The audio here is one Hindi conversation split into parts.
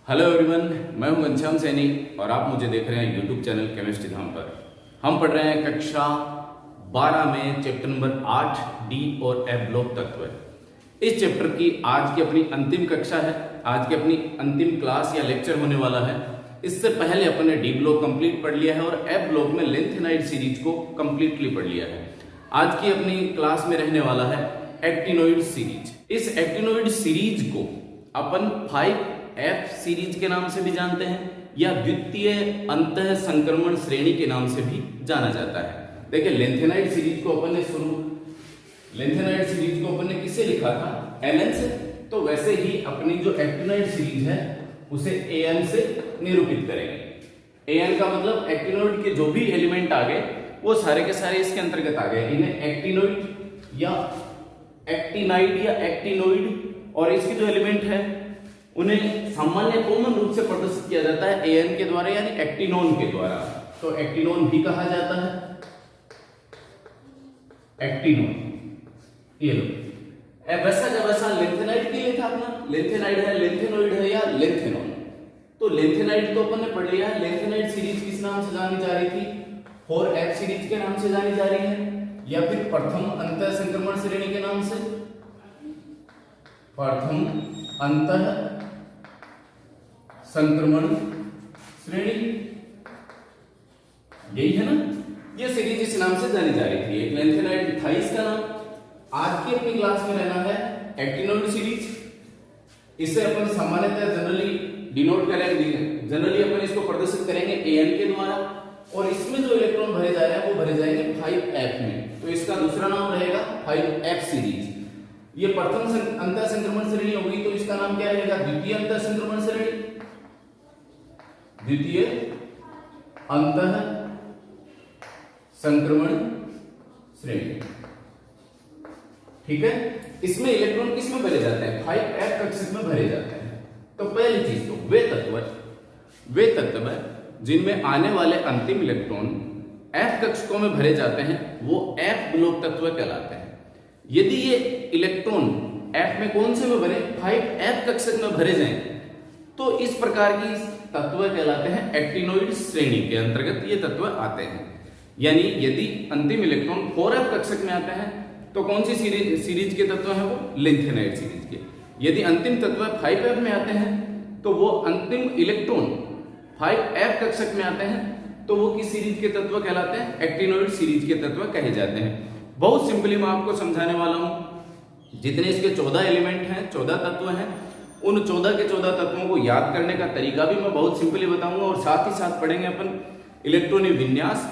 हेलो एवरीवन, मैं हूं घनश्याम सैनी और आप मुझे देख रहे हैं यूट्यूब चैनल केमिस्ट्री धाम पर। हम पढ़ रहे हैं कक्षा 12 में चैप्टर नंबर 8 डी और एफ ब्लॉक तत्व। इस चैप्टर की आज की अपनी अंतिम कक्षा है, आज की अपनी अंतिम क्लास या लेक्चर होने वाला है। इससे पहले अपन ने डी ब्लॉक कंप्लीट पढ़ लिया है और एफ ब्लॉक में लेंथेनाइड सीरीज को कंप्लीटली पढ़ लिया है। आज की अपनी क्लास में रहने वाला है एक्टिनोइड सीरीज। इस एक्टिनोइड सीरीज को अपन 5F सीरीज के नाम से भी जानते हैं या द्वितीय अंतः संक्रमण श्रेणी के नाम से भी जाना जाता है। देखिए, लेंथेनाइड सीरीज को अपन ने किससे लिखा था? Ln से। तो वैसे ही अपनी जो एक्टिनोइड सीरीज है उसे An से निरूपित करेंगे। An का मतलब एक्टिनोइड के जो भी एलिमेंट आ गए वो सारे के सारे इसके अंतर्गत आ गए। इन्हें एक्टिनोइड या एक्टिनाइड या एक्टिनोइड और इसके जो एलिमेंट है उन्हें सामान्य कॉमन रूप से प्रदर्शित किया जाता है An के द्वारा यानी एक्टिनोन के द्वारा। तो एक्टिनोन भी कहा जाता है एक्टिनोन। ये लो, वैसा का वैसा लेंथेनाइड के लिए था अपना। लेंथेनाइड है, लेंथेनोइड है या लेंथेनोन। तो लेंथेनाइड तो अपन ने पढ़ लिया है। लेंथेनाइड सीरीज किस नाम से जानी जा रही थी? 4F सीरीज के नाम से जानी जा रही है या फिर प्रथम अंतः संक्रमण श्रेणी के नाम से? प्रथम अंतः संक्रमण श्रेणी, यही है ना। ये सीरीज इस नाम से जानी जा रही थी। एक लेंथेनाइड था इसका नाम। आज की अपनी क्लास में रहना है एक्टिनोइड सीरीज। इसे अपन सामान्यतः जनरली डिनोट करेंगे, जनरली अपन इसको प्रदर्शित करेंगे An के द्वारा और इसमें जो इलेक्ट्रॉन भरे जा रहे हैं वो भरे जाएंगे 5F में। तो इसका दूसरा नाम रहेगा 5F सीरीज। ये प्रथम अंतः संक्रमण श्रेणी होगी तो इसका नाम क्या रहेगा? द्वितीय अंतः संक्रमण श्रेणी। द्वितीय अंतः संक्रमण श्रेणी, ठीक है। इसमें इलेक्ट्रॉन किसमें भरे जाते हैं? 5F कक्षक में भरे जाते हैं। तो पहली चीज तो वे तत्व जिनमें आने वाले अंतिम इलेक्ट्रॉन F कक्षकों में भरे जाते हैं वो F ब्लॉक तत्व कहलाते हैं। यदि ये इलेक्ट्रॉन F में कौन से में भरे? 5F कक्षक में भरे जाएं तो इस प्रकार की तत्व कहलाते हैं एक्टिनोइड श्रेणी के अंतर्गत ये तत्व आते हैं। यानी यदि अंतिम इलेक्ट्रॉन 4F कक्षक में आते हैं तो कौन सी सीरीज के तत्व हैं? वो लेंथेनाइड सीरीज के। यदि अंतिम तत्व 5F में आते हैं तो वो अंतिम इलेक्ट्रॉन 5F कक्षक में आते हैं तो वो किस सीरीज के तत्व कहलाते हैं? एक्टिनोइड सीरीज के तत्व कहे जाते हैं। बहुत सिंपली मैं आपको समझाने वाला हूं। जितने इसके 14 एलिमेंट हैं, 14 तत्व हैं, उन 14 के 14 तत्वों को याद करने का तरीका भी मैं बहुत सिंपली बताऊंगा और साथ ही साथ पढ़ेंगे अपन इलेक्ट्रॉनिक विन्यास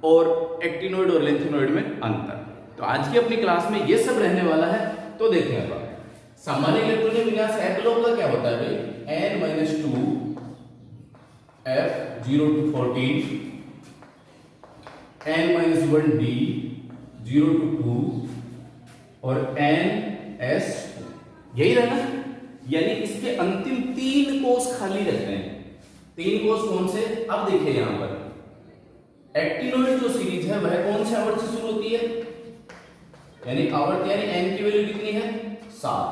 और एक्टिनोइड और लेंथेनोइड में अंतर। तो आज की अपनी क्लास में ये सब रहने वाला है। तो देखिए, अब सामान्य इलेक्ट्रॉनिक विन्यास F ब्लॉक का क्या होता है भाई? N-2 F 0 to 14 N-1 D 0 to 2 और N-S, यही रहना। यानी इसके अंतिम 3 कोष खाली रहते हैं। 3 कोष कौन से? अब देखिए यहां पर एक्टिनोइड जो सीरीज है वह कौन से आवर्त से शुरू होती है? यानी आवर्त यानी N की वैल्यू कितनी है? 7।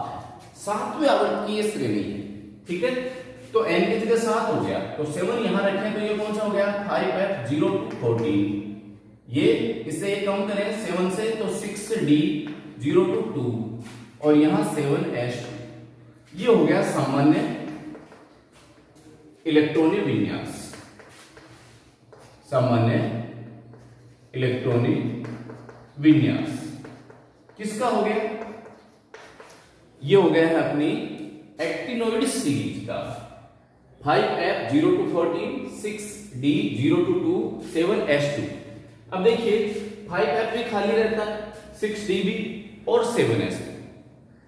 7वें आवर्त की ये श्रेणी है, ठीक है। तो N की जगह 7 हो गया तो 7 यहां रखें तो ये कौन सा हो गया? 5F 0 to 14। ये इसे काउंट करें 7 से तो 6D 0 to 2 और यहां 7S। ये हो गया सामान्य इलेक्ट्रॉनिक विन्यास। सामान्य इलेक्ट्रॉनिक विन्यास किसका हो गया? ये हो गया है अपनी एक्टिनोइड सीरीज का। 5F 0 to 14, 6D 0 to 2, 7S2। अब देखिए 5F भी खाली रहता है, 6D भी और 7S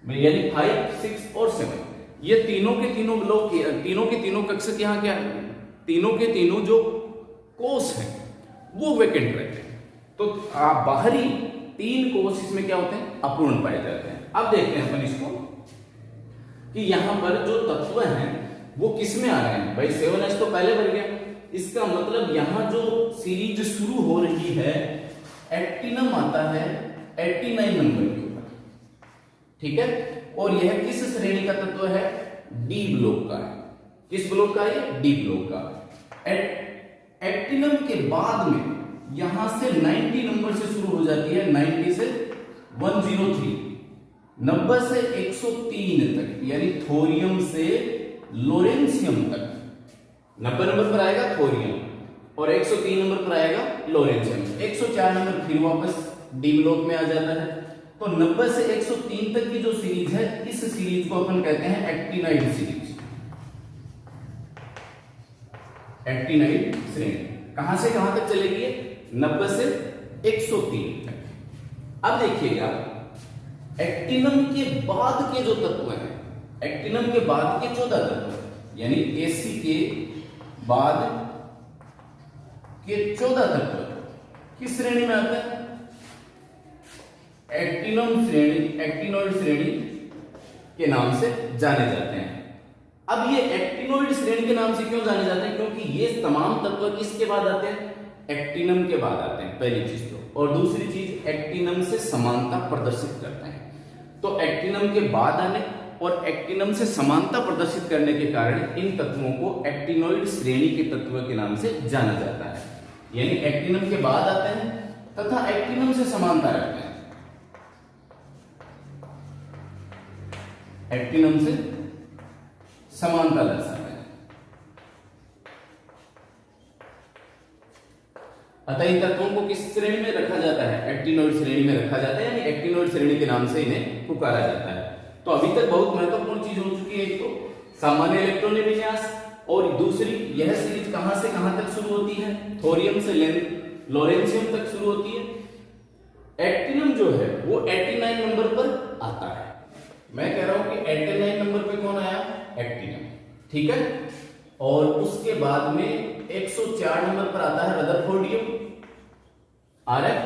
भी, यानी 5, 6 और 7 ये तीनों के तीनों ब्लॉक, तीनों के तीनों कक्षक यहाँ क्या है? तीनों के तीनों जो कोष हैं वो वेकेंट रहते हैं। तो बाहरी 3 कोष इसमें क्या होते हैं? अपूर्ण पाए जाते हैं। अब देखते हैं अपन इसको कि यहां पर जो तत्व हैं वो किस में आ रहे हैं? भाई 7S तो पहले भर गया, इसका मतलब यहां जो सीरीज शुरू हो रही है एक्टिनम आता है 89 नंबर के ऊपर, ठीक है। और यह किस श्रेणी का तत्व है? डी ब्लॉक का है। किस ब्लॉक का? ये डी ब्लॉक का। एक्टिनम के बाद में यहां से 90 नंबर से शुरू हो जाती है, 90 से 103, 90 से 103 तक, यानी थोरियम से लोरेंशियम तक। 90 नंबर पर आएगा थोरियम और 103 नंबर पर आएगा लोरेंशियम। 104 नंबर फिर वापस डी ब्लॉक में आ जाता है। तो 90 से 103 तक की जो सीरीज है, इस सीरीज को अपन कहते हैं एक्टिनाइड सीरीज। एक्टिनाइड श्रेणी कहां से कहां तक चलेगी? 90 से 103 तक। अब देखिएगा, एक्टिनम के बाद के जो तत्व हैं, एक्टिनम के बाद के 14 तत्व, यानी एसी के बाद के 14 तत्व किस श्रेणी में आते हैं? एक्टिनम श्रेणी, एक्टिनोइड श्रेणी के नाम से जाने जाते हैं। अब ये एक्टिनोइड श्रेणी के नाम से क्यों जाने जाते हैं? क्योंकि ये तमाम तत्व किसके बाद आते हैं? एक्टिनम के बाद आते हैं, पहली चीज तो। और दूसरी चीज, एक्टिनम से समानता प्रदर्शित करते हैं। तो एक्टिनम के बाद आने और एक्टिनम से समानता प्रदर्शित करने के कारण इन तत्वों को एक्टिनोइड श्रेणी के तत्व के नाम से जाना जाता है। यानी एक्टिनम के बाद आते हैं तथा एक्टिनम से समानता रखते हैं, एक्टिनम से समानता दर्शाते हैं। अतः इन तत्वों को किस श्रेणी में रखा जाता है? एक्टिनोइड श्रेणी में रखा जाता है, यानी एक्टिनोइड श्रेणी के नाम से इन्हें पुकारा जाता है। तो अभी तक बहुत महत्वपूर्ण चीज हो चुकी है, एक तो सामान्य इलेक्ट्रॉन विन्यास, और दूसरी यह सीरीज कहां से कहां तक शुरू होती है? थोरियम से लोरेंशियम तक शुरू होती है। एक्टिनम जो है वो 89 नंबर पर आता है। मैं कह रहा हूं कि 89 नंबर पे कौन आया? एक्टिनम, ठीक है। और उसके बाद में 104 नंबर पर आता है रदरफोर्डियम, आरएफ।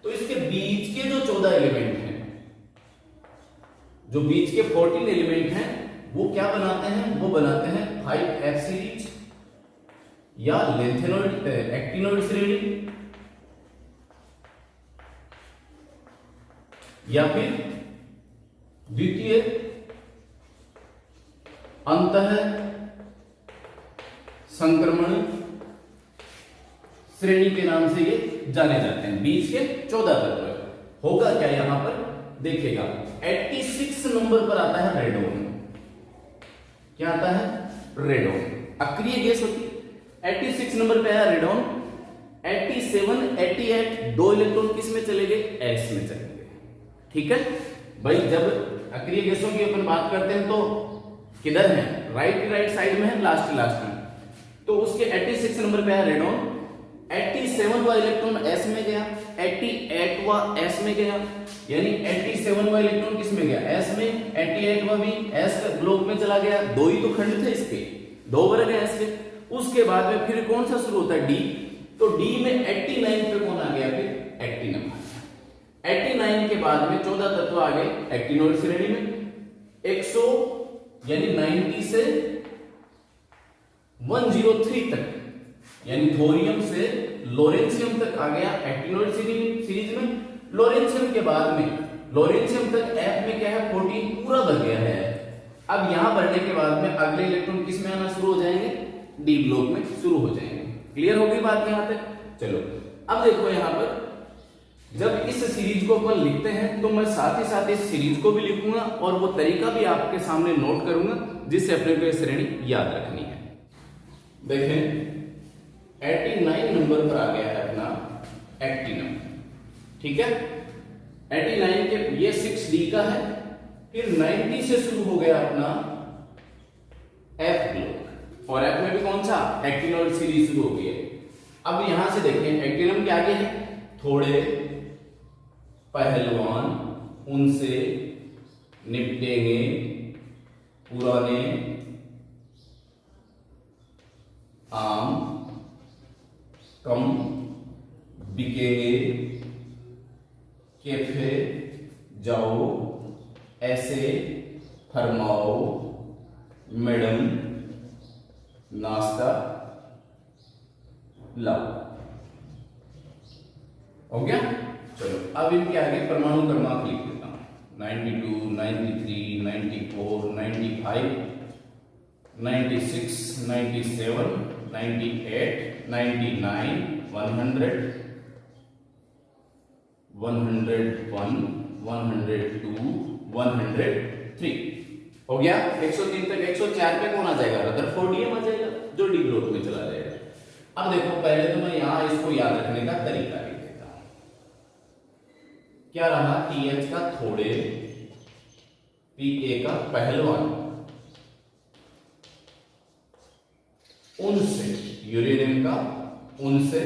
तो इसके बीच के जो 14 एलिमेंट हैं, जो बीच के 14 एलिमेंट हैं, वो क्या बनाते हैं? वो बनाते हैं 5F सीरीज या लेंथेनोइड एक्टिनोइड श्रेणी, या फिर द्वितीय अंतः संक्रमण श्रेणी के नाम से ये जाने जाते हैं। बीच के 14 तत्व। होगा क्या यहां पर? देखिएगा, 86 नंबर पर आता है रेडोन। क्या आता है? रेडोन। अक्रिय गैस होती है। 86 नंबर पे आया रेडोन। 87, 88 दो इलेक्ट्रॉन किस में चले गए? एस में चले गए, ठीक है भाई। जब अक्रिय गैसों की अपन बात करते हैं तो किधर है? राइट साइड में है, लास्ट में। तो उसके 86 नंबर पे है रेडोन। 87वां इलेक्ट्रॉन एस में गया, 88वां एस में गया, यानी 87वां इलेक्ट्रॉन किस में गया? एस में। 88वां भी एस ब्लॉक में चला गया। दो ही तो खंड थे इसके, दो वर्ग है एस के। उसके बाद में फिर कौन सा शुरू होता है? डी। तो डी में 89 पे कौन आ गया? फिर एक्टिनम। 89 के बाद में 14 तत्व आ गए एक्टिनोइड श्रेणी में। 100 यानी 90 से 103 तक, यानी थोरियम से लोरेंशियम तक आ गया एक्टिनोइड सीरीज में। लोरेंशियम के बाद में, लोरेंशियम तक एफ में क्या है? 14 पूरा भर गया है। अब यहां भरने के बाद में अगले इलेक्ट्रॉन किस में आना शुरू हो जाएंगे? डी ब्लॉक में शुरू हो जाएंगे। क्लियर हो गई बात यहां तक? चलो अब देखो, यहां पर जब इस सीरीज को अपन लिखते हैं तो मैं साथ ही साथ इस सीरीज को भी लिखूंगा और वो तरीका भी आपके सामने नोट करूंगा, जिससे अपने को ये श्रेणी याद रखनी है। देखें, 89 नंबर पर आ गया है अपना एक्टिनम, ठीक है। 89 के ये 6D का है। फिर 90 से शुरू हो गया अपना एफ ब्लॉक, और एफ में भी कौन सा? एक्टिनोइड सीरीज शुरू हो गई है। अब यहां से देखें, एक्टिनम के आगे है थोड़े पहलवान, उनसे निपटेंगे पुराने आम, कम बिकेंगे, कैफे जाओ, ऐसे फरमाओ मैडम, नाश्ता लाओ। हो गया? चलो अब इनके आगे परमाणु क्रमांक लिख देता हूं। 92, 93, 94, 95, 96, 97, 98, 99, 100, 101, 102, 103 हो गया। 103 तक 104 पे कौन आ जाएगा? रदरफोर्डियम आ जाएगा, जो डी ग्रुप में चला जाएगा। अब देखो, पहले तो मैं यहां इसको याद रखने का तरीका लिख देता हूं। क्या रहा? TH का थोड़े, PA का पहलवान, उनसे, यूरेनियम का उनसे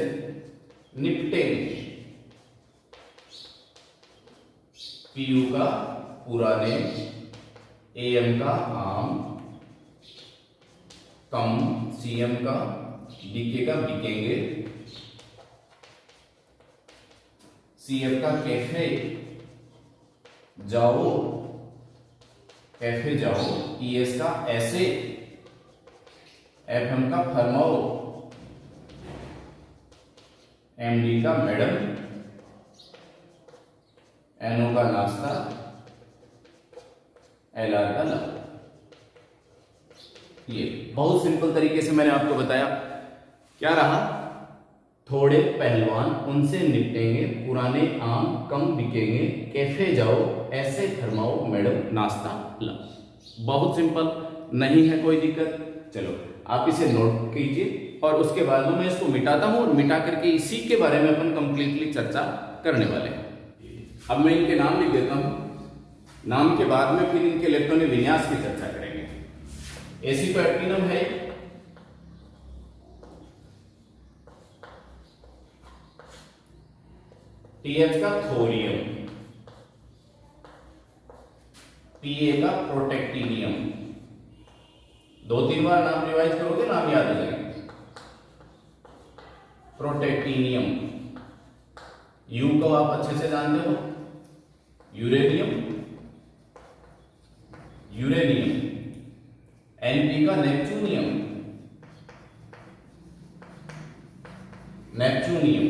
निपटेंगे, PU का पुराने, AM का आम, कम, CM का, DK का बिकेंगे, CF का कैफे जाओ, कैफे जाओ, ES का ऐसे, FM का फरमाओ, MD का मैडम, NO का नाश्ता, LR का लव। ये बहुत सिंपल तरीके से मैंने आपको बताया। क्या रहा? थोड़े पहलवान उनसे निपटेंगे, पुराने आम कम बिकेंगे, कैफे जाओ ऐसे फरमाओ मैडम, नाश्ता लव। बहुत सिंपल, नहीं है कोई दिक्कत। चलो आप इसे नोट कीजिए और उसके बाद में मैं इसको मिटाता हूं और मिटा करके इसी के बारे में अपन कंप्लीटली चर्चा करने वाले हैं। अब मैं इनके नाम लिख देता हूं, नाम के बाद में फिर इनके इलेक्ट्रॉनिक विन्यास की चर्चा करेंगे। एसिटोएक्टिनम है, TH का थोरियम, PA का प्रोटेक्टिनियम। 2-3 बार नाम रिवाइज करोगे, नाम याद आ जाएंगे। प्रोटेक्टिनियम, U को आप अच्छे से जानते हो, यूरेनियम, यूरेनियम। NP का नेपच्यूनियम, नेपच्यूनियम।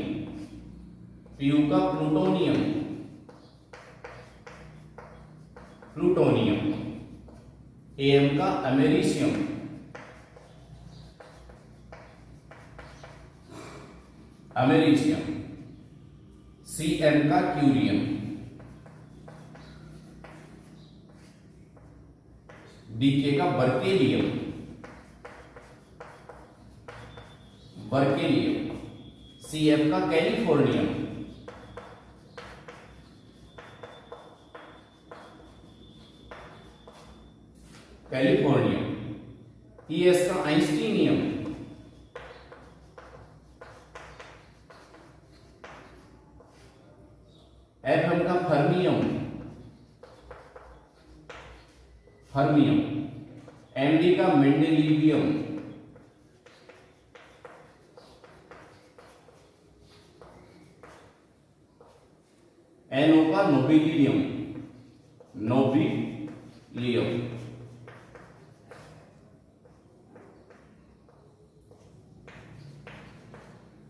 PU का प्लूटोनियम, प्लूटोनियम। AM का अमेरिशियम, अमेरिशियम। CN का क्यूरियम, DK का बर्केलियम, बर्केलियम। CF का कैलिफोर्नियम, कैलिफोर्नियम। ES का आइंस्टीनियम, FM का फर्मियम, फर्मियम। MD का मेंडेलिवियम, NO का नोबिलियम, नोबिलियम।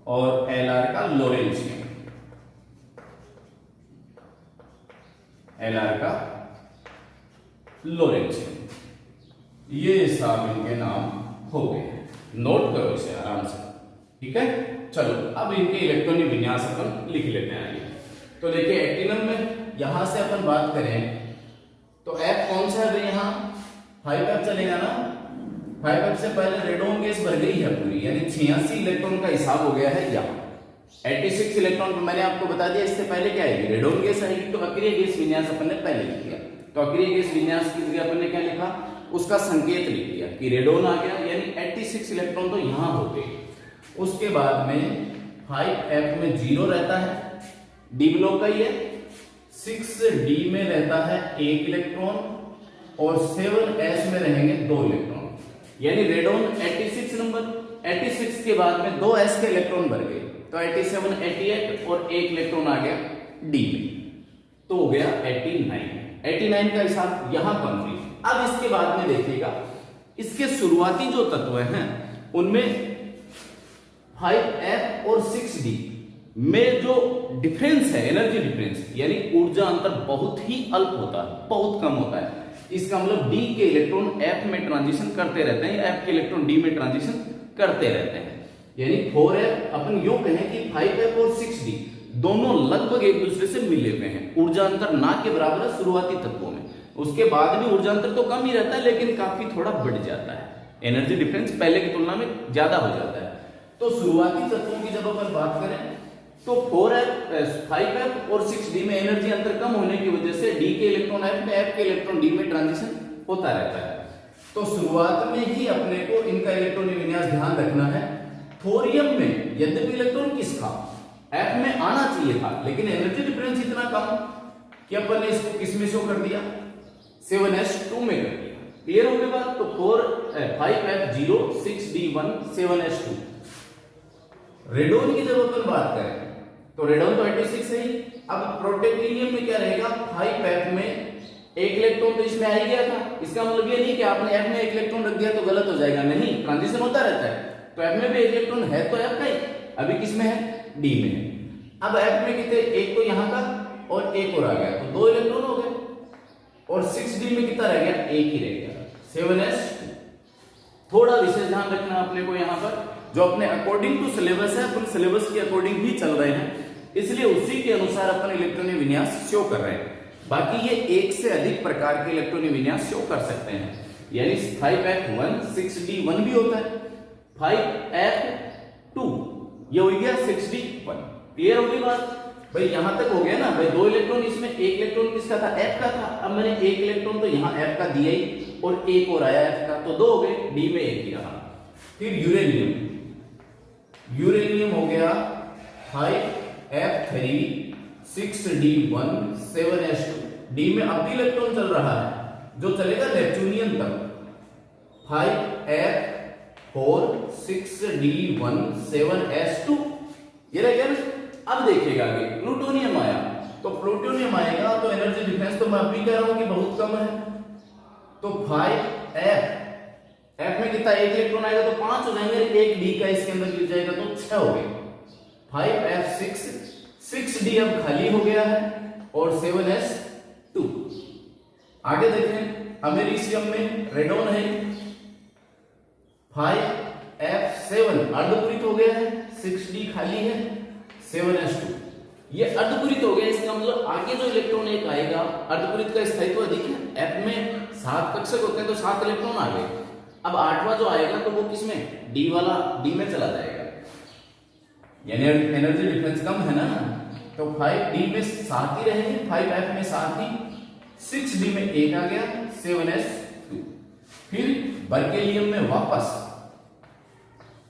और LR का लोरेंशियम, LR का लोरेंशियम। ये सब इनके नाम हो गए, नोट करो इसे आराम से, ठीक है। चलो अब इनके इलेक्ट्रॉनिक विन्यास अपन लिख लेते हैं। आइए तो देखिए, एक्टिनम में यहां से अपन बात करें तो F कौन सा है यहां? 5F चलेगा ना। 5F से पहले रेडोन गैस भर गई है पूरी, यानी 86 इलेक्ट्रॉन का हिसाब हो गया है यहाँ। 86 इलेक्ट्रॉन को मैंने आपको बता दिया, इससे पहले क्या आएगी? रेडोन गैस आएगी। तो अक्रिय गैस विन्यास अपन ने पहले लिख दिया। तो अक्रिय गैस विन्यास की जगह अपन ने क्या लिखा? उसका संकेत लिख दिया कि रेडोन आ गया, यानी 86 इलेक्ट्रॉन तो यहां हो गए। उसके बाद में 5F में 0 रहता है, डी ब्लॉक का ही है। 6D में रहता है 1 इलेक्ट्रॉन और 7S में रहेंगे 2 इलेक्ट्रॉन, यानी रेडोन 86 नंबर। 86 के बाद में 2S के इलेक्ट्रॉन भर गए, तो 87, 88 और 1 इलेक्ट्रॉन आ गया डी में, तो हो गया 89। 89 का हिसाब यहां कंप्लीट। अब इसके बाद में देखिएगा, इसके शुरुआती जो तत्व हैं उनमें 5F और 6D में जो डिफरेंस है, एनर्जी डिफरेंस यानी ऊर्जा अंतर बहुत ही अल्प होता है, बहुत कम होता है। इसका मतलब डी के इलेक्ट्रॉन एफ में ट्रांजिशन करते रहते हैं, एफ के इलेक्ट्रॉन डी में ट्रांजिशन करते रहते हैं। यानी 4f अपन यूं कहें कि 5f और 6d दोनों लगभग एक दूसरे से मिले हुए हैं, ऊर्जा अंतर ना के बराबर है शुरुआती तत्वों में, उसके बाद भी ऊर्जा अंतर तो कम ही रहता है लेकिन काफी थोड़ा बढ़ जाता है, एनर्जी डिफरेंस पहले की तुलना में ज्यादा हो जाता है। तो शुरुआती तत्वों की जब अपन बात करें तो 5f और 6d में एनर्जी अंतर कम होने की वजह से d के इलेक्ट्रॉन f में, f के इलेक्ट्रॉन d में ट्रांजिशन होता रहता है। तो शुरुआत में ही अपने को इनका इलेक्ट्रॉनिक विन्यास ध्यान रखना है। थोरियम में यद्यपि इलेक्ट्रॉन किस था, f में आना चाहिए था, लेकिन एनर्जी डिफरेंस इतना कम कि अपन ने इसको किस में शो कर दिया, 7s2 में कर दिया। क्लियर हो गई बात? तो 5f0 6d1 7s2। रेडोन की जब अपन बात करें तो रेडोन तो 86 है ही। अब प्रोटेक्टिनियम में क्या रहेगा, 5f में एक इलेक्ट्रॉन तो इसमें आ ही गया था, इसका मतलब ये नहीं कि आपने f में एक इलेक्ट्रॉन रख दिया तो गलत हो जाएगा, नहीं, ट्रांजिशन होता रहता है। तो f में भी एक इलेक्ट्रॉन है तो f का ही, अभी किस में है, d में है। अब f में कितने, एक तो यहां का और एक और आ गया तो 2 इलेक्ट्रॉन हो गए, और 6d में कितना रह गया, एक ही रह गया, 7s2। थोड़ा विशेष ध्यान रखना अपने को यहाँ पर, जो अपने अकॉर्डिंग टू सिलेबस है, अपन सिलेबस के अकॉर्डिंग ही चल रहे हैं, इसलिए उसी के अनुसार अपन इलेक्ट्रॉनिक विन्यास शो कर रहे हैं। बाकी ये एक से अधिक प्रकार के इलेक्ट्रॉनिक विन्यास शो कर सकते हैं, यानी 5f1 6d1 भी होता है, 5f2 ये हो गया 6d1। क्लियर होगी बात भाई? यहां तक हो गया ना भाई, 2 इलेक्ट्रॉन इसमें, एक इलेक्ट्रॉन किसका था, f का था। अब मैंने एक इलेक्ट्रॉन तो यहाँ f का दिया ही और एक और आया f का, तो 2 हो गए, d में एक ही रहा। फिर यूरेनियम, यूरेनियम हो गया 5f3 6d1 7s2। d में अब भी इलेक्ट्रॉन चल रहा है जो चलेगा नेपच्यूनियम तक, 5f4 6d1 7s2। ये रह गया ना। अब देखिएगा आगे प्लूटोनियम आया, तो प्लूटोनियम आएगा तो एनर्जी डिफरेंस तो मैं अभी कह रहा हूं कि बहुत कम है, तो 5f में कितना, एक इलेक्ट्रॉन आएगा तो 5 हो जाएंगे, एक d का इसके अंदर गिर जाएगा तो 6 हो गए। 5f6 6d अब खाली हो गया है और 7s2। आगे देखें अमेरिशियम में रेडोन है, 5f7 अर्धपूरित हो गया है, 6d खाली है, 7s2। ये अर्धपूरित हो गया, इसका मतलब आगे जो इलेक्ट्रॉन एक आएगा, अर्धपूरित का स्थायित्व अधिक है, f में 7 कक्षक होते हैं तो 7 इलेक्ट्रॉन आ गए। अब 8वां जो आएगा तो वो किसमें, d वाला d में चला जाएगा, यानी एनर्जी डिफरेंस कम है ना, तो 5d में 7 ही रहेंगे, 5f में 7 ही, 6d में 1 आ गया, 7s2। फिर बर्केलियम में वापस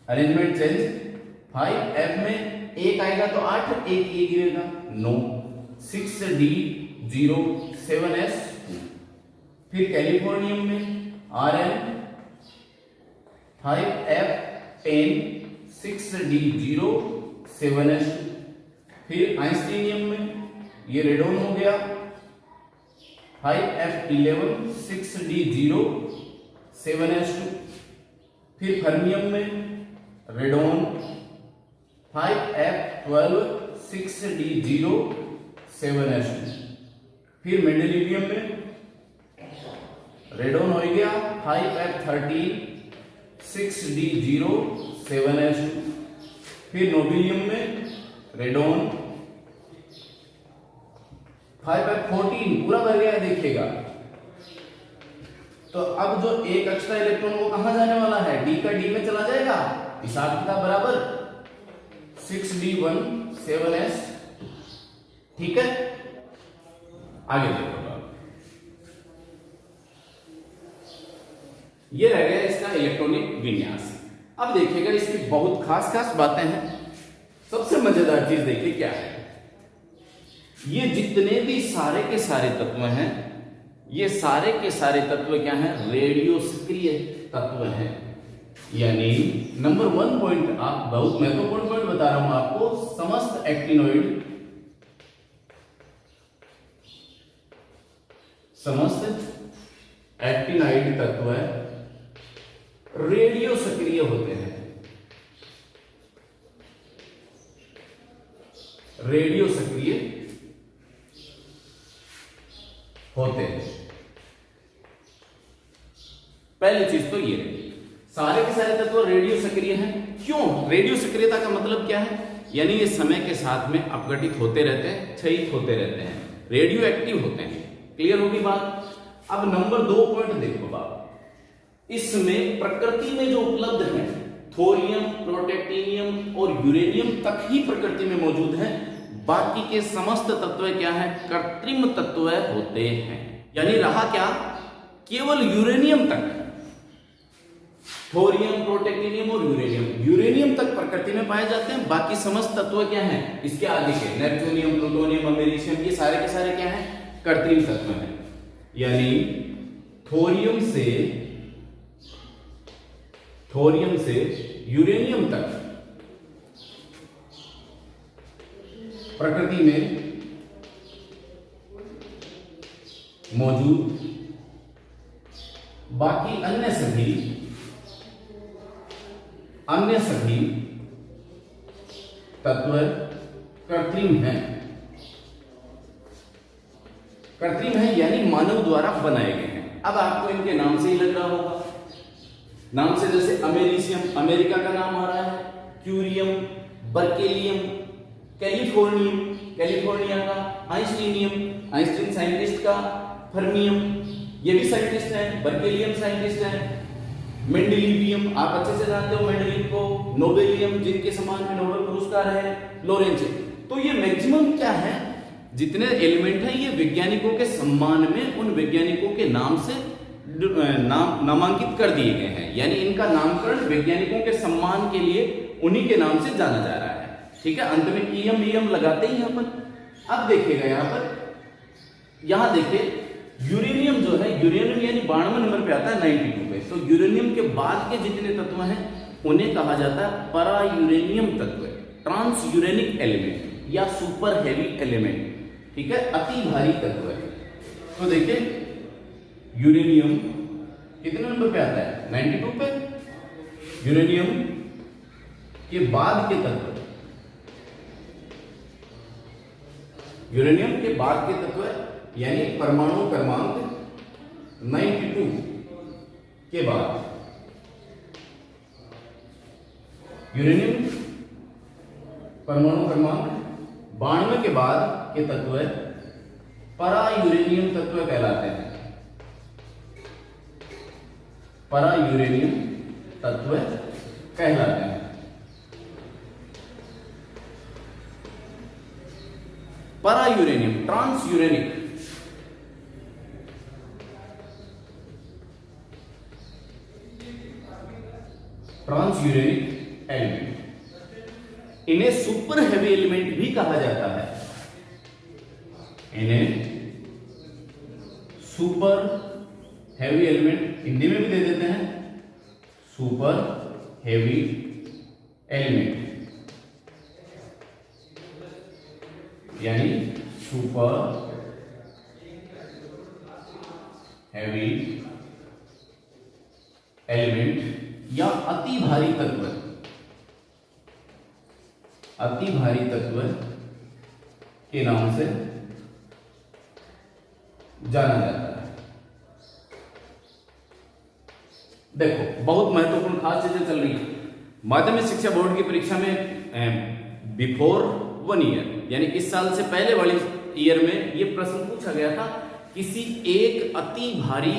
अरेंजमेंट चेंज, 5f में 1 आएगा तो 8, 1 ये गिरेगा 9, 6d0 7s2। फिर कैलिफोर्नियम में Rn 5f10 6d0 7s2। फिर आइंस्टीनियम में ये रेडोन हो गया, 5f11 6d0 7s2। फिर फर्मियम में रेडोन 5f12 6d0 7s2। फिर मेंडेलिवियम में रेडोन हो गया 5f13 6d0 7s2। फिर नोबिलियम में रेडोन 5f14 पूरा भर गया, देखिएगा। तो अब जो एक एक्स्ट्रा इलेक्ट्रॉन वो कहां जाने वाला है, d का d में चला जाएगा, हिसाब किताब बराबर 6d1 7s। ठीक है, आगे देखो, ये रह गया इसका इलेक्ट्रॉनिक विन्यास। अब देखिएगा इसकी बहुत खास खास बातें हैं। सबसे मजेदार चीज देखिए क्या है, ये जितने भी सारे के सारे तत्व हैं, ये सारे के सारे तत्व क्या हैं, रेडियो सक्रिय तत्व हैं। यानी नंबर 1 पॉइंट, आप बहुत महत्वपूर्ण पॉइंट बता रहा हूं आपको, समस्त एक्टिनोइड, समस्त एक्टिनाइड तत्व रेडियो सक्रिय होते हैं, रेडियो सक्रिय होते हैं। तत्व रेडियो सक्रिय है। क्यों? रेडियो सक्रियता का मतलब क्या है? यानी ये समय के साथ में अपघटित होते रहते हैं, क्षयित होते रहते हैं, रेडियो एक्टिव होते हैं। क्लियर होगी बात? अब नंबर 2 पॉइंट देखो बात, इसमें प्रकृति में जो उपलब्ध है थोरियम, प्रोटेक्टिनियम और यूरेनियम तक ही प्रकृति में मौजूद है, बाकी के समस्त तत्व क्या है? कृत्रिम तत्व होते हैं। यानी रहा क्या? केवल यूरेनियम तक, थोरियम, प्रोटेक्टिनियम और यूरेनियम तक प्रकृति में पाए जाते हैं, बाकी समस्त तत्व क्या हैं? इसके आगे के नेपच्यूनियम, प्लूटोनियम, अमेरिशियम, ये सारे के सारे क्या हैं? कृत्रिम तत्व हैं। यानी थोरियम से यूरेनियम तक प्रकृति में मौजूद, बाकी अन्य सभी तत्व कृत्रिम हैं। कृत्रिम है यानी मानव द्वारा बनाए गए हैं। अब आपको इनके नाम से ही लग रहा होगा, नाम से जैसे अमेरिशियम, अमेरिका का नाम आ रहा है, क्यूरियम, बर्केलियम, कैलिफोर्नियम, कैलिफोर्निया का, आइंस्टीनियम, आइंस्टीन साइंटिस्ट का, फर्मियम, ये भी साइंटिस्ट हैं, बर्केलियम साइंटिस्ट हैं, मेंडेलिवियम, आप अच्छे से जानते हो मेंडेलिव को, नोबेलियम, जिनके सम्मान में नोबेल पुरस्कार है, लोरेंज। तो ये मैक्सिमम क्या है, जितने एलिमेंट हैं ये वैज्ञानिकों के सम्मान में उन वैज्ञानिकों के नाम से नामांकित कर दिए गए हैं। यानी इनका नामकरण वैज्ञानिकों के सम्मान के लिए उन्हीं के नाम से जाना जा रहा है। ठीक है, अंत में ईएम लगाते ही अपन। अब देखिएगा यहां देखिए यूरेनियम जो है, यूरेनियम यानी 92 नंबर पे आता है 92 पे। तो यूरेनियम के बाद के जितने तत्व हैं उन्हें कहा जाता है परा यूरेनियम तत्व, ट्रांस यूरेनिक एलिमेंट या सुपर हेवी एलिमेंट। ठीक है, अति भारी तत्व है। तो देखिए यूरेनियम कितने नंबर पे आता है? 92 पे। यूरेनियम के बाद के तत्व, यूरेनियम के बाद के तत्व यानी परमाणु क्रमांक 92 के बाद, यूरेनियम परमाणु क्रमांक 92 के बाद के तत्व परा यूरेनियम तत्व कहलाते हैं। परा यूरेनियम तत्व कहलाते हैं। परा uranium, transuranic, transuranic element, इन्हें सुपर हेवी एलिमेंट भी कहा जाता है। इन्हें सुपर हेवी एलिमेंट हिंदी में भी दे देते हैं, सुपर हेवी एलिमेंट यानी सुपर हेवी एलिमेंट या अति भारी तत्व, अति भारी तत्व के नाम से जाना जाता है। देखो बहुत महत्वपूर्ण खास चीजें चल रही है माध्यमिक शिक्षा बोर्ड की परीक्षा में। बिफोर 1 ईयर यानी इस साल से पहले वाली ईयर में ये प्रश्न पूछा गया था, किसी एक अति भारी,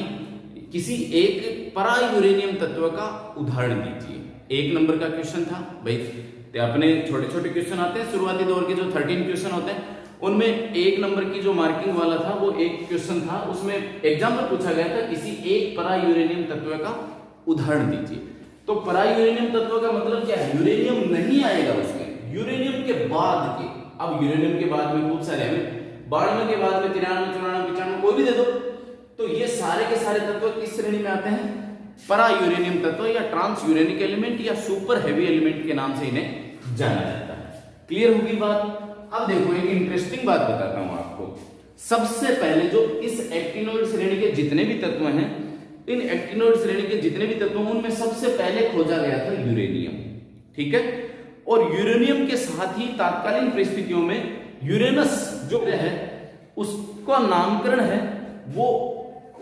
किसी एक परा यूरेनियम तत्व का उदाहरण दीजिए। 1 नंबर का क्वेश्चन था भाई, तो अपने छोटे छोटे क्वेश्चन आते हैं शुरुआती दौर के, जो 13 क्वेश्चन होते हैं उनमें 1 नंबर की जो मार्किंग वाला था वो एक क्वेश्चन था, उसमें एग्जाम्पल पूछा गया था किसी एक परा यूरेनियम तत्व का उदाहरण दीजिए। तो परा यूरेनियम तत्व का मतलब क्या है? यूरेनियम नहीं आएगा उसमें, यूरेनियम के बाद के। अब यूरेनियम के बाद में खूब सारे हैं, 92 के बाद में 93, 94, 95 कोई भी दे दो, तो ये सारे के सारे तत्व किस श्रेणी में आते हैं? परा यूरेनियम तत्व या ट्रांस यूरेनिक एलिमेंट या सुपर हेवी एलिमेंट के नाम से इन्हें जाना जाता है। क्लियर होगी बात? अब देखो एक इंटरेस्टिंग बात बताता हूं आपको। सबसे पहले जो इस एक्टिनोइड श्रेणी के जितने भी तत्व हैं, इन एक्टिनोइड श्रेणी के जितने भी तत्व हैं उनमें सबसे पहले खोजा गया था यूरेनियम। ठीक है, और यूरेनियम के साथ ही तात्कालीन परिस्थितियों में यूरेनस जो है उसका नामकरण है, वो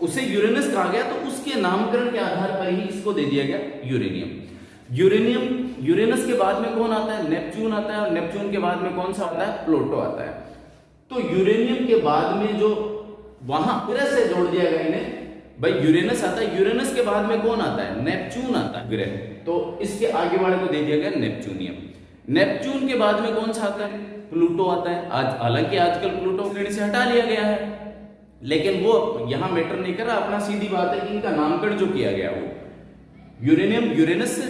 उसे यूरेनस कहा गया, तो उसके नामकरण के आधार पर ही इसको दे दिया गया यूरेनियम। यूरेनस के बाद में कौन आता है? नेपच्यून आता है, और नेपच्यून के बाद में कौन सा आता है? प्लूटो आता है। तो यूरेनियम के बाद में जो वहां फिर से जोड़ दिया गया इन्हें, भाई यूरेनस आता है, यूरेनस के बाद में कौन आता है? नेपच्यून आता है ग्रह, तो इसके आगे वाले को दे दिया गया नेपच्यूनियम। नेपच्यून के बाद में कौन सा आता है? प्लूटो आता है। आज हालांकि आजकल प्लूटो श्रेणी से हटा लिया गया है, लेकिन वो यहां मैटर नहीं कर रहा, अपना सीधी बात है कि इनका नामकरण जो किया गया वो यूरेनियम यूरेनस से,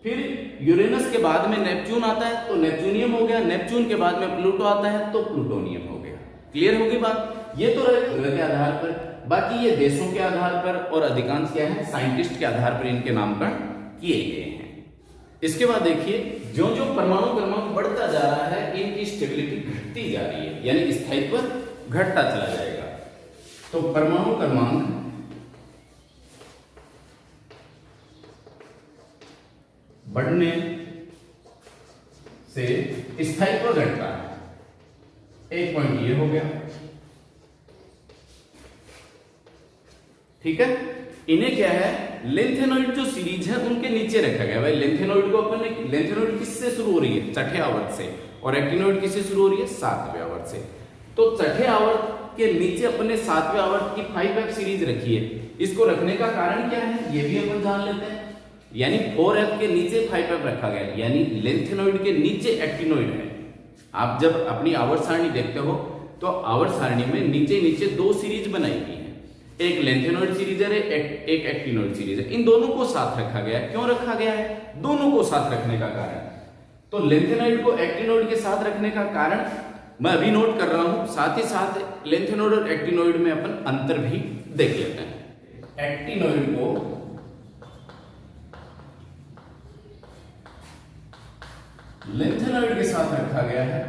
फिर यूरेनस के बाद में नेपच्यून आता है तो नेपच्यूनियम हो गया, नेपच्यून के बाद में प्लूटो आता है तो प्लूटोनियम हो गया। क्लियर होगी बात? ये तो रहे के आधार पर, बाकी ये देशों के आधार पर और अधिकांश क्या है? साइंटिस्ट के आधार पर इनके नामकरण किए गए हैं। इसके बाद देखिए, जो जो परमाणु क्रमांक बढ़ता जा रहा है इनकी स्टेबिलिटी घटती जा रही है, यानी स्थायित्व घटता चला जाएगा। तो परमाणु क्रमांक बढ़ने से स्थायित्व घटता है, एक पॉइंट ये हो गया। ठीक है, इन्हें क्या है? लेंथेनॉइड जो सीरीज है उनके नीचे रखा गया। भाई लेंथेनॉइड को अपन, लेंथेनॉइड किससे शुरू हो रही है? छठे आवर्त से, और एक्टिनॉइड किससे शुरू हो रही है? सातवें आवर्त से। तो छठे आवर्त के नीचे अपने सातवें आवर्त की 5f सीरीज रखी है। इसको रखने का कारण क्या है ये भी अपन जान लेते हैं। यानी 4f के नीचे 5f रखा गया, यानी लेंथेनॉइड के नीचे एक्टिनॉइड है। आप जब अपनी आवर्त सारणी देखते हो तो आवर्त सारणी में नीचे नीचे दो सीरीज बनाई गई है, एक लेंथेनॉइड सीरीज है, एक एक्टिनॉइड सीरीज है। इन दोनों को साथ रखा गया है। क्यों रखा गया है? दोनों को साथ रखने का कारण, तो लेंथेनॉइड को एक्टिनॉइड के साथ रखने का कारण मैं अभी नोट कर रहा हूं, साथ ही साथ लेंथेनॉइड और एक्टिनॉइड में अपन अंतर भी देख लेते हैं। एक्टिनॉइड को लेंथेनॉइड के साथ रखा गया है,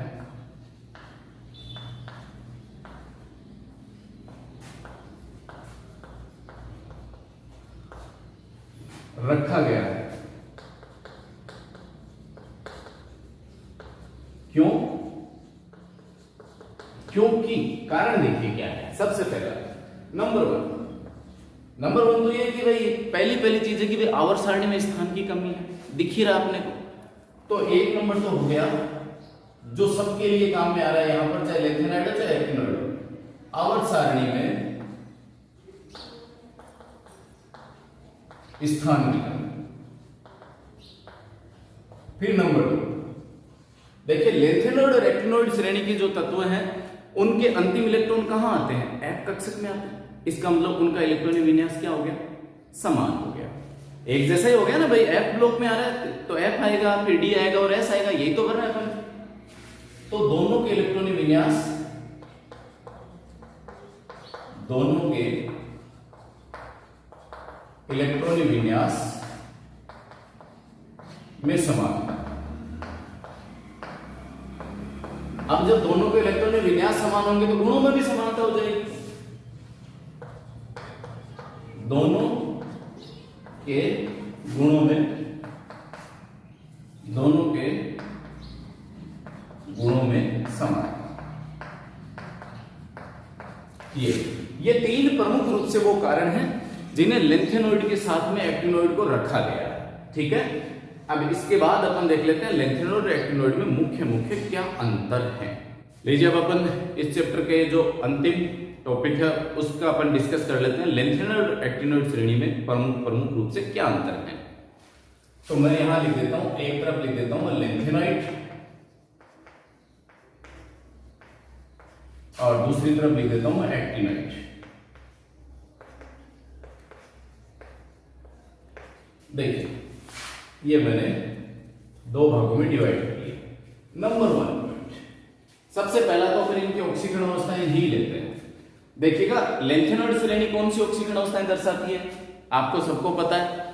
क्यों? क्योंकि कारण देखिए क्या है। सबसे पहला नंबर वन तो ये कि भाई पहली चीज है कि भाई आवर्त सारणी में स्थान की कमी है, दिख ही रहा आपने को। तो एक नंबर तो हो गया जो सबके लिए काम में आ रहा है यहां पर, चाहे लेंथेनॉइड हो चाहे एक्टिनॉइड हो, आवर्त सारणी में स्थान की कमी। फिर नंबर 2 देखिए, लेंथेनॉइड और एक्टिनॉइड श्रेणी के जो तत्व हैं उनके अंतिम इलेक्ट्रॉन कहां आते हैं? f कक्षक में आते हैं। इसका मतलब उनका इलेक्ट्रॉनिक विन्यास क्या हो गया? समान हो गया, एक जैसा ही हो गया ना भाई। f ब्लॉक में आ रहा है तो f आएगा, फिर d आएगा और s आएगा, यही तो कर रहा है अपन। तो दोनों के इलेक्ट्रॉनिक विन्यास, दोनों के इलेक्ट्रॉनिक विन्यास में समान। अब जब दोनों के इलेक्ट्रॉनिक विन्यास समान होंगे तो गुणों में भी समानता हो जाएगी। दोनों के गुणों में, दोनों के गुणों में समान। ये तीन प्रमुख रूप से वो कारण हैं जिन्हें लेंथेनॉइड के साथ में एक्टिनॉइड को रखा गया है। ठीक है, अब इसके बाद अपन देख लेते हैं लेंथेनॉइड और एक्टिनॉइड में मुख्य क्या अंतर है। लीजिए, अब अपन इस चैप्टर के जो अंतिम टॉपिक है उसका अपन डिस्कस कर लेते हैं। लेंथेनॉइड और एक्टिनॉइड श्रेणी में प्रमुख रूप से क्या अंतर है। तो मैं यहां लिख देता हूं, एक तरफ लिख देता हूं लेंथेनॉइड और दूसरी तरफ लिख देता हूं एक्टिनॉइड। देखिए, ये मैंने दो भागों में डिवाइड कर लिया। नंबर 1 सबसे पहला तो फिर इनकी ऑक्सीकरण अवस्थाएं ही लेते हैं। देखिएगा, लेंथेनॉइड श्रेणी कौन सी ऑक्सीकरण अवस्थाएं दर्शाती है? आपको सबको पता है,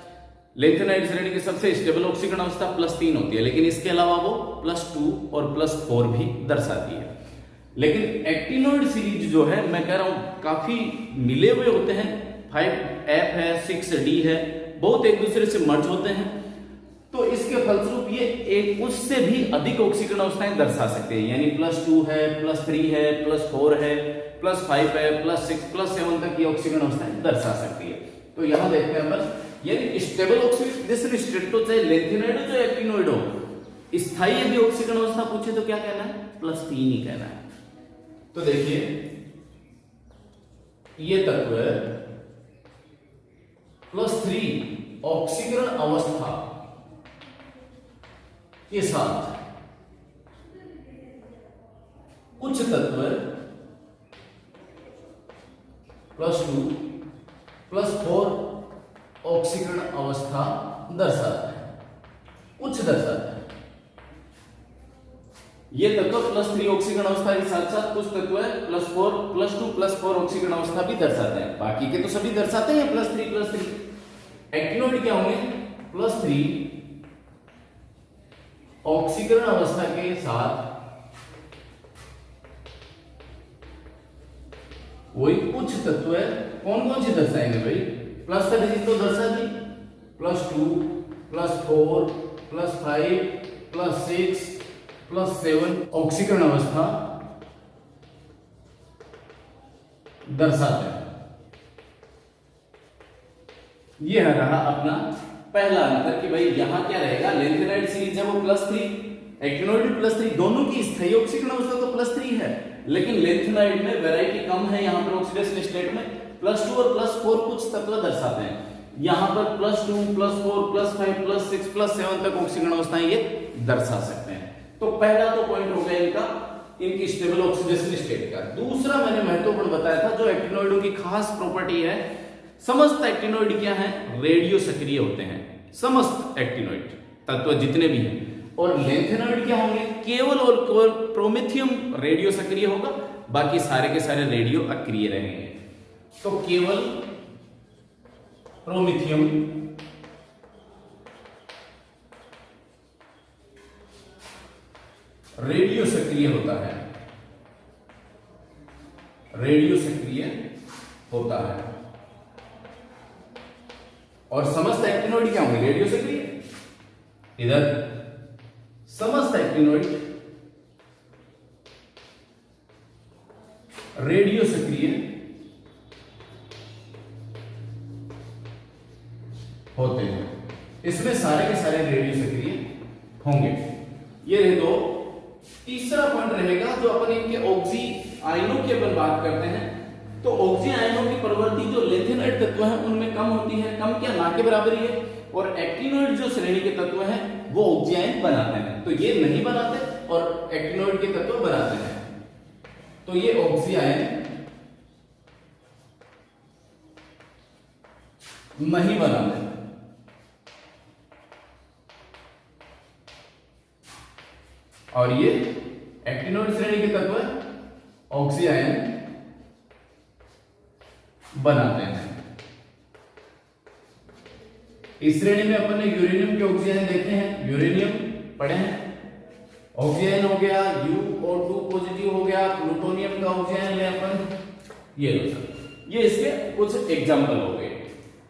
लेंथेनॉइड श्रेणी की सबसे स्टेबल ऑक्सीकरण अवस्था +3 होती है, लेकिन इसके अलावा वो +2 और +4 भी दर्शाती है। लेकिन एक्टिनॉइड सीरीज जो है, मैं कह रहा हूं काफी मिले हुए होते हैं। 5f है, 6d है, बहुत एक दूसरे से मर्ज होते हैं, तो इसके फलस्वरूप ये एक उससे भी अधिक ऑक्सीकरण अवस्थाएं दर्शा सकते हैं। यानी +2 है, +3 है, +4 है, +5 है, +6, +7 तक ये ऑक्सीकरण अवस्थाएं दर्शा सकती है। तो यहां देखते हैं अपन यानी स्टेबल ऑक्सीडेशन स्टेट तो चाहे लेंथेनॉइड हो चाहे एक्टिनॉइड हो, स्थायी यदि ऑक्सीकरण अवस्था पूछे तो क्या कहना है, +3 ही कहना है। तो देखिए ये तत्व +3 ऑक्सीकरण अवस्था के साथ कुछ तत्व +2 +4 ऑक्सीकरण अवस्था दर्शाता है, कुछ दर्शाता है। ये तत्व +3 ऑक्सीकरण अवस्था के साथ साथ कुछ तत्व है +4 +2 +4 ऑक्सीकरण अवस्था भी दर्शाते हैं, बाकी के तो सभी दर्शाते हैं +3 एक्टिनॉइड क्या होंगे, +3 ऑक्सीकरण अवस्था के साथ वही कुछ तत्व है। कौन कौन से दर्शाएंगे भाई, +3 तो दर्शा दी, +2 +4 +5 +6 +7 ऑक्सीकरण अवस्था दर्शाते हैं। यह रहा अपना पहला अंतर कि भाई यहां क्या रहेगा, लेंथेनाइड सीरीज है वो +3, एक्टिनॉइड +3, दोनों की स्थायी ऑक्सीकरण अवस्था तो +3 है, लेकिन लेंथेनाइड में वैरायटी कम है। यहां पर ऑक्सीडेशन स्टेट में +2 और +4 कुछ तत्व दर्शाते हैं, यहां पर +2 +4 +5 +6 +7 तक ऑक्सीकरण अवस्थाएं ये दर्शा सकते हैं। तो पहला तो पॉइंट हो गया इनका, इनकी स्टेबल ऑक्सीडेशन स्टेट का। दूसरा मैंने महत्वपूर्ण बताया था जो एक्टिनॉइडों की खास प्रॉपर्टी है, समस्त एक्टिनॉइड क्या है, रेडियो सक्रिय होते हैं, समस्त एक्टिनॉइड तत्व जितने भी हैं। और लेंथेनॉइड क्या होंगे, केवल और केवल प्रोमेथियम रेडियो सक्रिय होगा, बाकी सारे के सारे रेडियो अक्रिय रहेंगे। तो केवल प्रोमेथियम रेडियो सक्रिय होता है, रेडियो सक्रिय होता है। और समस्त एक्टिनॉइड क्या होंगे, रेडियो सक्रिय। इधर समस्त एक्टिनॉइड रेडियो सक्रिय होते हैं, इसमें सारे के सारे रेडियो सक्रिय होंगे। ये रहे दो। तीसरा पॉइंट रहेगा जो अपन इनके ऑक्सी आयनों की अपन बात करते हैं, तो ऑक्सी आयनों की प्रवृत्ति जो लेंथेनॉइड तत्व है उनमें कम होती है, कम क्या ना के बराबर ही है। और एक्टिनॉइड जो श्रेणी के तत्व हैं वो ऑक्सी आयन बनाते हैं, तो ये नहीं बनाते और एक्टिनॉइड के तत्व बनाते हैं, तो ये ऑक्सी आयन नहीं बनाते। और ये एक्टिनॉइड श्रेणी के तत्व ऑक्सी आयन बनाते हैं। इस श्रेणी में अपन ने यूरेनियम के ऑक्सी आयन देखे हैं, यूरेनियम पढ़े हैं, ऑक्सी आयन हो गया, U(O2) पॉजिटिव हो गया, प्लूटोनियम का ऑक्सी आयन ले अपन, ये लो सर, ये इसके कुछ एग्जांपल हो गए।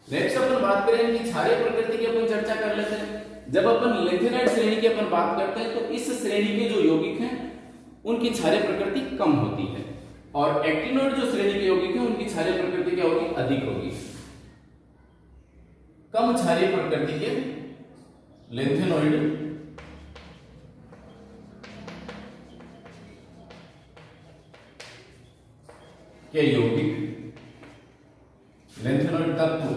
नेक्स्ट अपन बात करेंगे कि क्षारीय प्रकृति की अपन चर्चा कर लेते हैं। जब अपन लेंथेनाइड श्रेणी की अपन बात करते हैं तो इस श्रेणी के जो यौगिक हैं उनकी क्षारीय प्रकृति कम होती है, और एक्टिनॉइड जो श्रेणी के यौगिक हैं उनकी क्षारीय प्रकृति क्या होगी, अधिक होगी। कम क्षारीय प्रकृति के लेंथेनॉइड के यौगिक, लेंथेनॉइड तत्व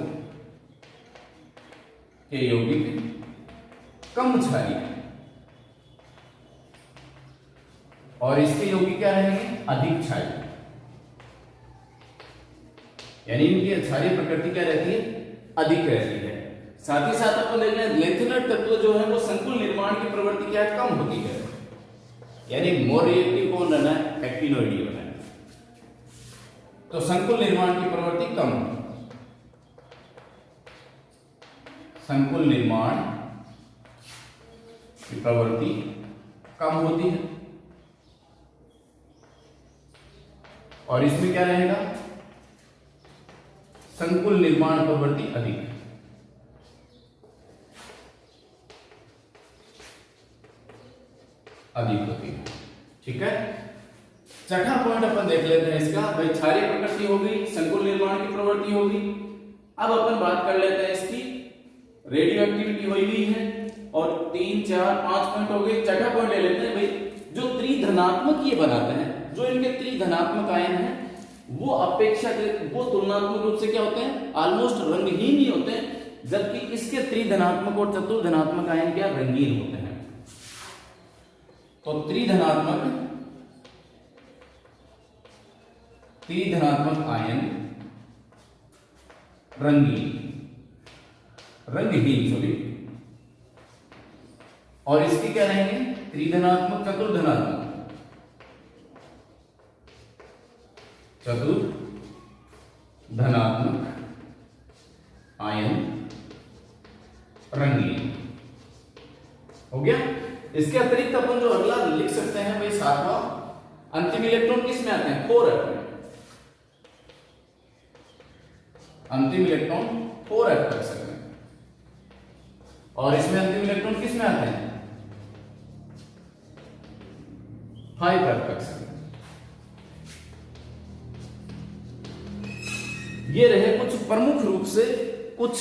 के यौगिक कम क्षारीय, और इसके यौगिक क्या रहेंगे, अधिक क्षारीय। यानी इनकी क्षारीय प्रकृति क्या रहती है, अधिक रहती है। साथ ही साथ अपन देख रहे हैं लेंथेनॉइड तत्व जो है वो संकुल निर्माण की प्रवृत्ति क्या है, कम होती है, यानी मोर रिएक्टिव कौन रहना है, एक्टिनॉइड ही रहना है। तो संकुल निर्माण की प्रवृत्ति कम, संकुल निर्माण की प्रवृत्ति कम होती है। और इसमें क्या रहेगा, संकुल निर्माण प्रवृत्ति अधिक, अधिक होती है। ठीक है, छठा पॉइंट अपन देख लेते हैं इसका। भाई क्षारीय प्रकृति हो गई, संकुल निर्माण की प्रवृत्ति होगी। अब अपन बात कर लेते हैं इसकी रेडियो एक्टिविटी हुई है और 3 4 5 पॉइंट हो गए। छठा पॉइंट ले लेते हैं भाई, जो त्रिधनात्मक ये बनाते हैं, जो इनके त्रिधनात्मक आयन हैं वो अपेक्षाकृत वो तुलनात्मक रूप से क्या होते हैं, ऑलमोस्ट रंगहीन ही होते हैं, जबकि इसके त्रिधनात्मक और चतुर्धनात्मक आयन क्या रंगीन होते हैं। तो त्रिधनात्मक आयन रंगहीन सॉरी, और इसकी क्या रहेंगे त्रिधनात्मक चतुर्धनात्मक आयन रंगीन हो गया। इसके अतिरिक्त अपन जो अगला लिख सकते हैं भाई 7वां, अंतिम इलेक्ट्रॉन किस में आते हैं 4f में, अंतिम इलेक्ट्रॉन 4f कक्षक में, और इसमें अंतिम इलेक्ट्रॉन किस में आते हैं 5f कक्षक में। ये रहे कुछ प्रमुख रूप से कुछ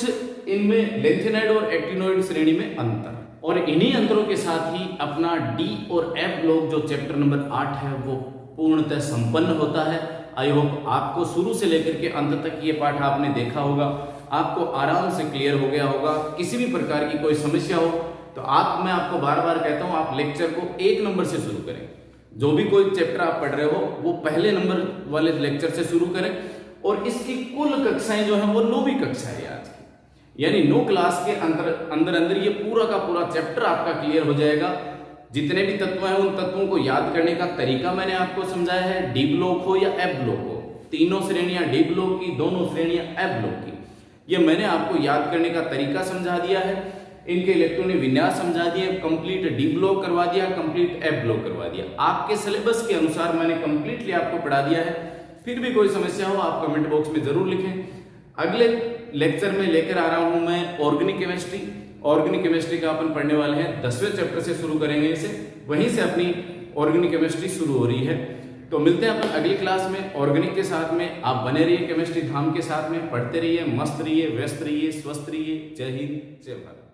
इनमें लेंथेनाइड और एक्टिनोइड श्रेणी में अंतर, और इन्हीं अंतरों के साथ ही अपना डी और एफ ब्लॉक जो चैप्टर नंबर 8 है वो पूर्णतः संपन्न होता है। आई होप आपको शुरू से लेकर के अंत तक ये पाठ आपने देखा होगा, आपको आराम से क्लियर हो गया होगा। किसी भी प्रकार की कोई समस्या हो तो मैं आपको बार बार कहता हूं, आप लेक्चर को 1 नंबर से शुरू करें। जो भी कोई चैप्टर आप पढ़ रहे हो वो पहले नंबर वाले लेक्चर से शुरू करें, और इसकी कुल कक्षाएं जो है वो 9वीं कक्षा है आज की, यानी 9 क्लास के अंदर ये पूरा का पूरा चैप्टर आपका क्लियर हो जाएगा। जितने भी तत्व हैं उन तत्वों को याद करने का तरीका मैंने आपको समझाया है, डी ब्लॉक हो या एफ ब्लॉक हो, तीनों श्रेणियां डी ब्लॉक की, दोनों श्रेणियां एफ ब्लॉक की, ये मैंने आपको याद करने का तरीका समझा दिया है। इनके इलेक्ट्रॉनिक विन्यास समझा दिया, कंप्लीट डी ब्लॉक करवा दिया, कंप्लीट एफ ब्लॉक करवा दिया। आपके सिलेबस के अनुसार मैंने कंप्लीटली आपको पढ़ा दिया है। फिर भी कोई समस्या हो आप कमेंट बॉक्स में जरूर लिखें। अगले लेक्चर में लेकर आ रहा हूं मैं ऑर्गेनिक केमिस्ट्री। ऑर्गेनिक केमिस्ट्री का अपन पढ़ने वाले हैं 10वें चैप्टर से शुरू करेंगे इसे, वहीं से अपनी ऑर्गेनिक केमिस्ट्री शुरू हो रही है। तो मिलते हैं अपन अगली क्लास में ऑर्गेनिक के साथ में। आप बने रहिए केमिस्ट्री धाम के साथ में, पढ़ते रहिए, मस्त रहिए, व्यस्त रहिए, स्वस्थ रहिए। जय हिंद, जय भारत।